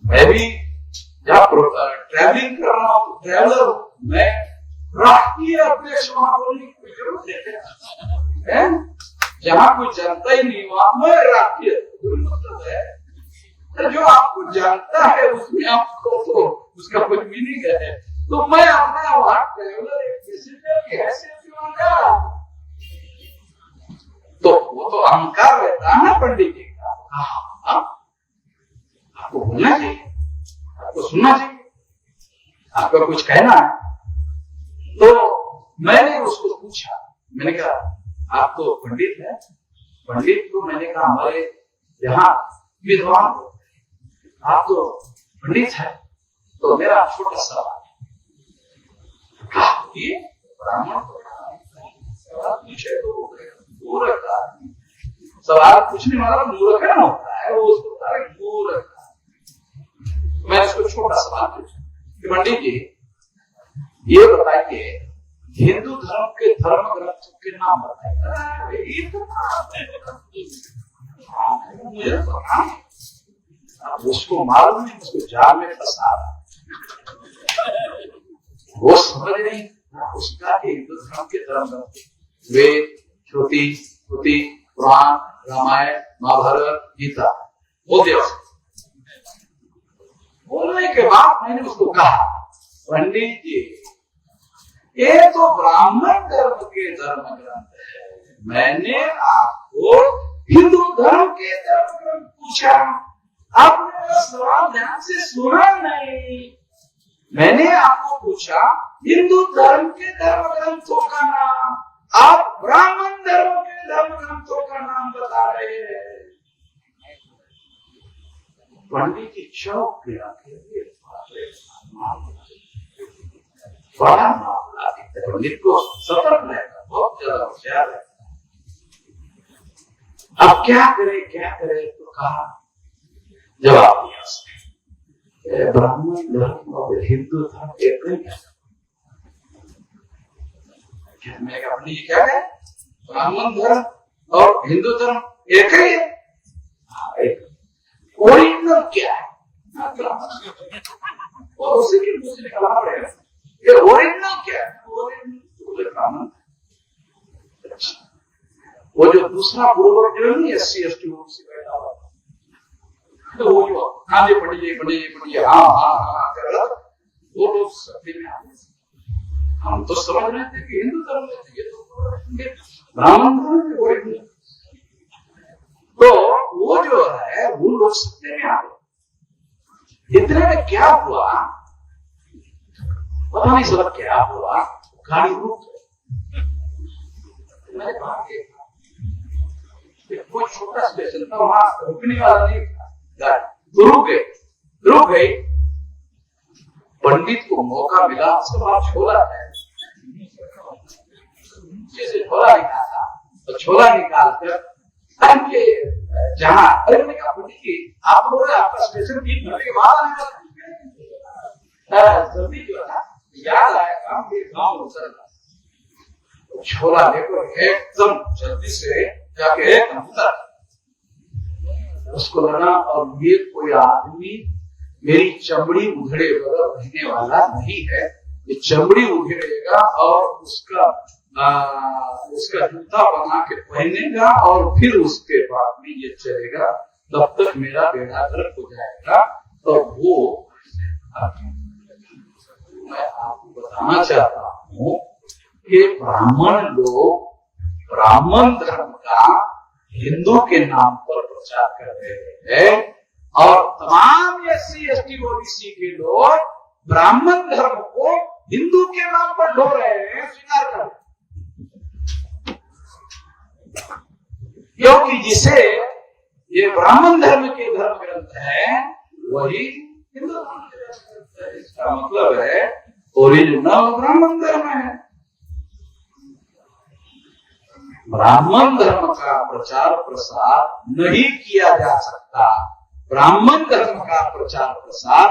मैं भी जहाँ ट्रैवलिंग कर रहा हूँ, ट्रैवलर मैं राष्ट्रीय अध्यक्ष वहां बोलने की जरूरत है? जहाँ कोई जानता ही नहीं वहां मैं राष्ट्रीय, मतलब है जो आपको जानता है उसमें आपको तो उसका कुछ मीनिंग है। तो मैं अपना वहां ट्रैवलर एक पैसेंजर की हैसियत से वहां जा रहा हूं, तो वो तो अहंकार रहता है ना पंडित जी का। आपको बोलना चाहिए, आपको सुनना चाहिए, आपका कुछ कहना है। तो मैंने उसको पूछा, मैंने कहा आप तो पंडित है? पंडित को मैंने कहा हमारे यहाँ विद्वान हो, आप तो पंडित है, तो मेरा छोटा सवाल है, ब्राह्मण पूछे तो मूर्ख आदमी, सवाल पूछने वाला मूर्ख ना होता है, वो उसको बता रहे मूर्ख। मैं इसको छोटा सवाल पूछा कि पंडित जी ये बताइए, हिंदू धर्म के धर्म ग्रंथों के नाम बताइए। मुझे पता, उसको मालूम नहीं, उसको जाल में फंसा रहा, वो समझ नहीं उसका हिंदू धर्म के धर्म ग्रंथ वेद, श्रुति, स्मृति, पुराण, रामायण, महाभारत, गीता, वो देव। बोलने के बाद मैंने उसको कहा, पंडित जी ये तो ब्राह्मण धर्म के धर्म ग्रंथ है, मैंने आपको हिंदू धर्म के धर्म ग्रंथ पूछा, आपने मेरा सवाल ध्यान से सुना नहीं। मैंने आपको पूछा हिंदू धर्म के धर्म ग्रंथों का नाम, आप ब्राह्मण धर्म के धर्म ग्रंथों का नाम बता रहे हैं। पंडित जी चौक गया, बड़ा मामला, पंडित को सतर्क रहना बहुत ज्यादा होशियार है। अब क्या करे तो कहा, जवाब दिया, ब्राह्मण धर्म और हिंदू धर्म एक नहीं है। मैं कहा पंडित जी क्या है, ब्राह्मण धर्म और हिंदू धर्म एक ही है, ओरिजिनल क्या है, और उसी के मुंह से निकलना पड़ेगा, ये ओरिजिनल क्या है, ओरिजिनल ब्राह्मण। वो जो दूसरा पूर्वक जो नहीं SC ST से बैठा हुआ, तो वो जो हाँ जी पंडित हाँ कर रहा, वो लोग सत्य में आए। हम तो समझ रहे थे कि हिंदू धर्म में ये तो ब्राह्मण धर्म में ओरिजिनल, तो वो जो है वो लोग सत्य में आ गए। इतने में क्या हुआ पता नहीं, सब क्या हुआ, गाड़ी रुक गई। मैंने कहा कोई छोटा स्टेशन था, वहां रुकने वाला नहीं था, गाड़ी रुक गई। पंडित को मौका मिला, उसके बाद छोला है, छोला निकाला, तो छोला निकालकर जहाँ, अरे मैंने कहा पंडित जी आप बोल रहे आपका स्टेशन 3 घंटे के बाद आने वाला, जल्दी जो है याद आएगा मेरे गाँव उतर, छोला लेकर एकदम जल्दी से जाके एकदम उतर, उसको लगा और ये कोई आदमी मेरी चमड़ी उधेड़े बगैर रहने वाला नहीं है, ये चमड़ी उधेड़ेगा और उसका जूता बना के पहनेगा और फिर उसके बाद में ये चलेगा, तब तक मेरा बेड़ा गर्क हो जाएगा। तो वो मैं आपको बताना चाहता हूँ कि ब्राह्मण लोग ब्राह्मण धर्म का हिंदू के नाम पर प्रचार कर रहे हैं, और तमाम SC ST OBC के लोग ब्राह्मण धर्म को हिंदू के नाम पर ढो रहे हैं, स्वीकार कर, क्योंकि जिसे ये ब्राह्मण धर्म के धर्म ग्रंथ है वही हिंदू धर्म के धर्म ग्रंथ है। इसका मतलब है ओरिजिनल ब्राह्मण धर्म है। ब्राह्मण धर्म का प्रचार प्रसार नहीं किया जा सकता, ब्राह्मण धर्म का प्रचार प्रसार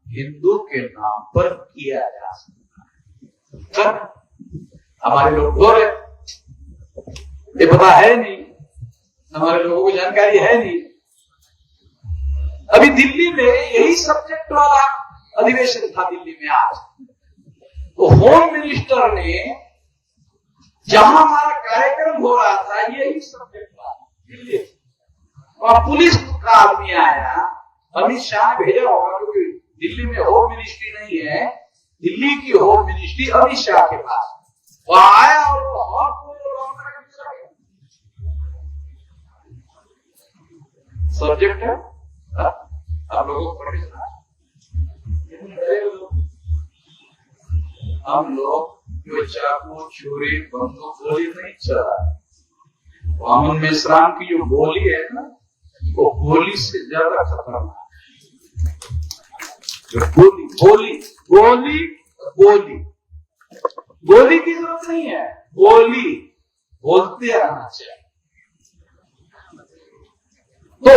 हिंदू के नाम पर किया जा सकता है। हमारे लोग बोले ये पता है नहीं, हमारे लोगों को जानकारी है नहीं। अभी दिल्ली में यही सब्जेक्ट वाला अधिवेशन था, दिल्ली में आज, तो होम मिनिस्टर ने जहां हमारा कार्यक्रम हो रहा था यही सब्जेक्ट था दिल्ली, और पुलिस का आदमी आया, अमित शाह ने भेजा होगा क्योंकि दिल्ली में होम मिनिस्ट्री नहीं है, दिल्ली की होम मिनिस्ट्री अमित शाह के पास, वहां आया और सब्जेक्ट है, आप लोगों को पढ़ हम लोग जो चाकू छुरी बंदूक गोली नहीं चला, वामन मेश्राम की जो गोली है ना, वो गोली से ज्यादा खतरनाक है। जो गोली गोली गोली गोली गोली की जरूरत नहीं है, गोली बोलते रहना चाहिए। तो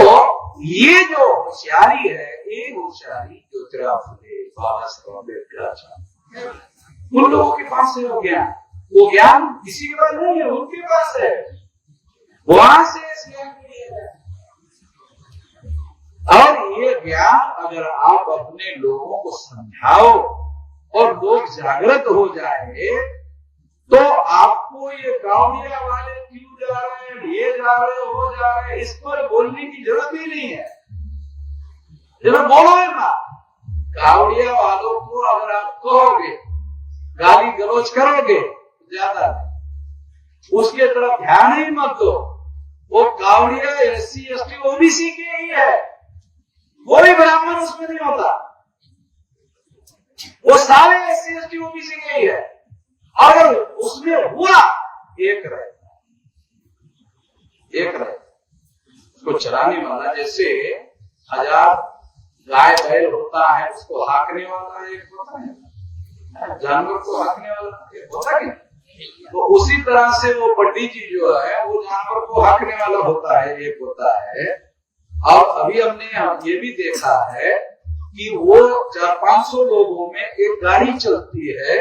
ये जो होशियारी है, ये होशियारी ज्योतिराव फुले, बाबा साहब अम्बेडकर, उन लोगों के पास है वो ज्ञान किसी के पास नहीं है, उनके पास है, वहां से इस ज्ञान के लिए है। और ये ज्ञान अगर आप अपने लोगों को समझाओ और लोग जागृत हो जाए, तो आपको ये गाँवड़िया वाले क्यों जा रहे हैं, ये जा रहे हो जा रहे, इस पर बोलने की जरूरत ही नहीं है। जब बोलो है ना, गाँवड़िया वालों को अगर आप कहोगे, गाली गलौज करोगे, ज्यादा उसके तरफ ध्यान ही मत दो। वो गाँवड़िया SC ST OBC के ही है, कोई ब्राह्मण उसमें नहीं होता, वो सारे SC ST OBC के ही है। अगर उसमें हुआ एक रहे उसको चलाने वाला, जैसे 1000 गाय बैल होता है, उसको हाकने वाला एक होता है, जानवर को हाकने वाला एक होता है। तो उसी तरह से वो पंडित जी जो है, वो जानवर को हाकने वाला होता है, एक होता है। और अभी हमने ये भी देखा है कि वो 400-500 लोगों में एक गाड़ी चलती है,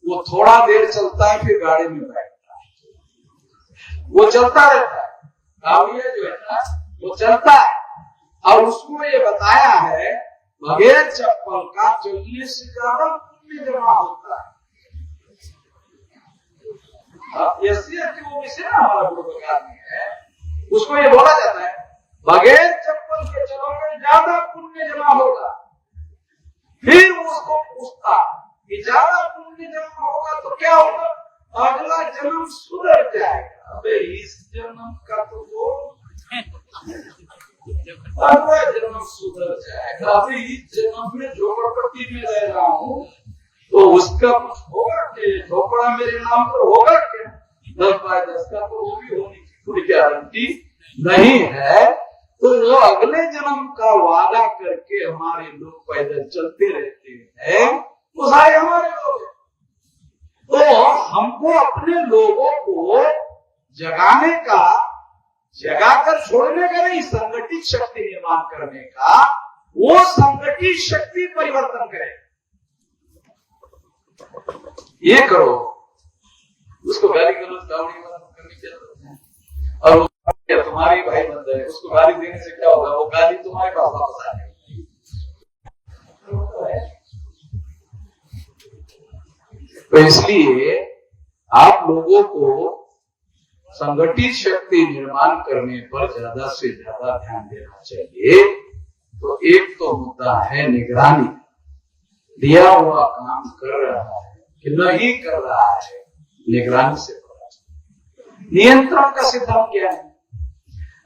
वो थोड़ा देर चलता है, फिर गाड़ी में बैठता है, वो चलता रहता है, गाड़िया जो है ना वो चलता है। और उसको ये बताया है, बगैर चप्पल का चलने से ज्यादा पुण्य जमा होता है। SC ST OBC ना हमारा प्रोग्राम में है, उसको ये बोला जाता है बगैर चप्पल के चलोगे ज्यादा पुण्य जमा होगा। फिर उसको पूछता कि ज्यादा पुण्य जमा होगा तो क्या होगा, अगला जन्म सुधर जाएगा। अबे इस जन्म का तो वो अगला जन्म सुधर जाएगा। अभी इस जन्म में झोपड़पट्टी में रह रहा हूँ, तो उसका कुछ होगा कि झोपड़ा मेरे नाम पर होगा क्या? 10/10 का तो वो भी होने की कोई गारंटी नहीं है। तो वो अगले जन्म का वादा करके हमारे लोग पैदल चलते रहते हैं, तो सारे हमारे लोग हैं। तो हमको अपने लोगों को जगाने का, जगाकर छोड़ने का नहीं, संगठित शक्ति निर्माण करने का। वो संगठित शक्ति परिवर्तन करे, ये करो। उसको गाली गलौज गावड़ी वाला करने की जरूरत है। और वो तुम्हारी भाई बंद है, उसको गाली देने से क्या होगा, वो गाली तुम्हारे पास वापस आ जाएगी। तो इसलिए आप लोगों को संगठित शक्ति निर्माण करने पर ज्यादा से ज्यादा ध्यान देना चाहिए। तो एक तो मुद्दा है निगरानी, दिया हुआ काम कर रहा है कि नहीं कर रहा है, निगरानी से पता चलता। नियंत्रण का सिद्धांत क्या है?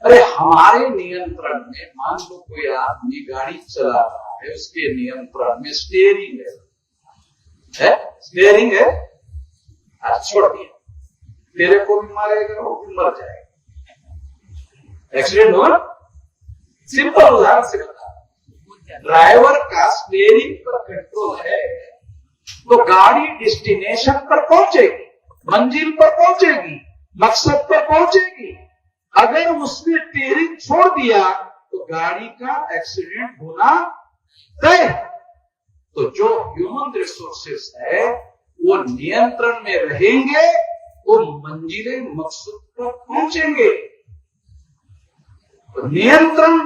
अरे हमारे नियंत्रण में, मान लो कोई आदमी गाड़ी चला रहा है, उसके नियंत्रण में स्टीयरिंग है, स्टीयरिंग है, छोड़ दिया, तेरे को भी मारेगा, वो भी मर जाएगा, एक्सीडेंट होगा। सिंपल उदाहरण से बता, ड्राइवर का स्टीयरिंग पर कंट्रोल है तो गाड़ी डेस्टिनेशन पर पहुंचेगी, मंजिल पर पहुंचेगी, मकसद पर पहुंचेगी। अगर उसने स्टीयरिंग छोड़ दिया तो गाड़ी का एक्सीडेंट होना तय। तो जो ह्यूमन रिसोर्सेस है वो नियंत्रण में रहेंगे, वो मंजिले मकसद पर पहुंचेंगे। तो नियंत्रण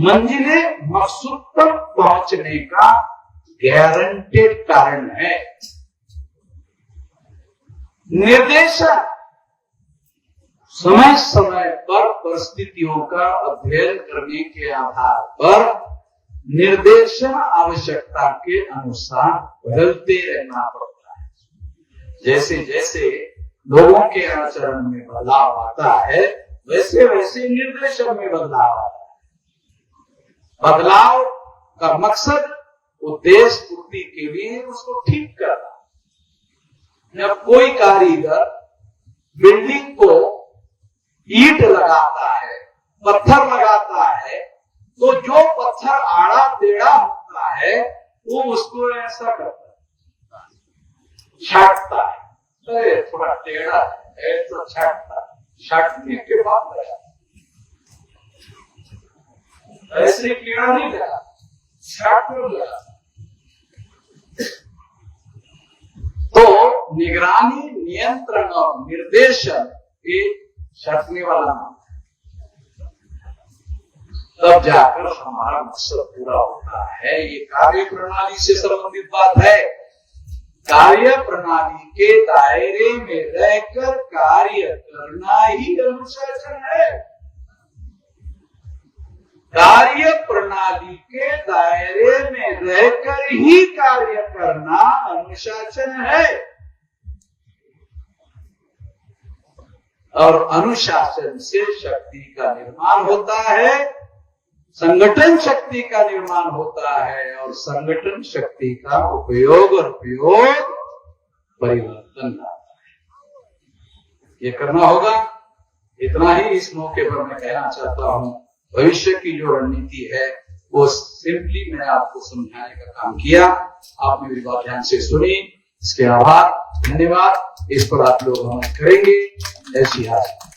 मंजिले मकसद पर पहुंचने का गारंटेड कारण है। निर्देशन, समय समय पर परिस्थितियों का अध्ययन करने के आधार पर निर्देशन आवश्यकता के अनुसार बदलते रहना पड़ता है। जैसे जैसे लोगों के आचरण में बदलाव आता है, वैसे वैसे निर्देशन में बदलाव आता है। बदलाव का मकसद उद्देश्य पूर्ति के लिए उसको ठीक करना। जब कोई कारीगर बिल्डिंग को ईंट लगाता है पत्थर लगाता है तो जो पत्थर आड़ा टेढ़ा होता है वो उसको ऐसा करता है, छाटता है। अरे थोड़ा टेढ़ा है तो छाटता है, छाटने के बाद लगा, ऐसे टेढ़ा नहीं लगा, छाट कर लगा। तो निगरानी, नियंत्रण और निर्देशन ये छाटने वाला नाम है। तब जाकर हमारा मकसद पूरा होता है। ये कार्य प्रणाली से संबंधित बात है। कार्य प्रणाली के दायरे में रहकर कार्य करना ही अनुशासन है। कार्य प्रणाली के दायरे में रहकर ही कार्य करना अनुशासन है। और अनुशासन से शक्ति का निर्माण होता है, संगठन शक्ति का निर्माण होता है, और संगठन शक्ति का उपयोग और प्रयोग परिवर्तन लाता है। ये करना होगा। इतना ही इस मौके पर मैं कहना चाहता हूं। भविष्य की जो रणनीति है वो सिंपली मैंने आपको समझाने का काम किया। आपने मेरी बात ध्यान से सुनी, इसके आभार, धन्यवाद। इस पर आप लोग अमल करेंगे। ऐसी आशा।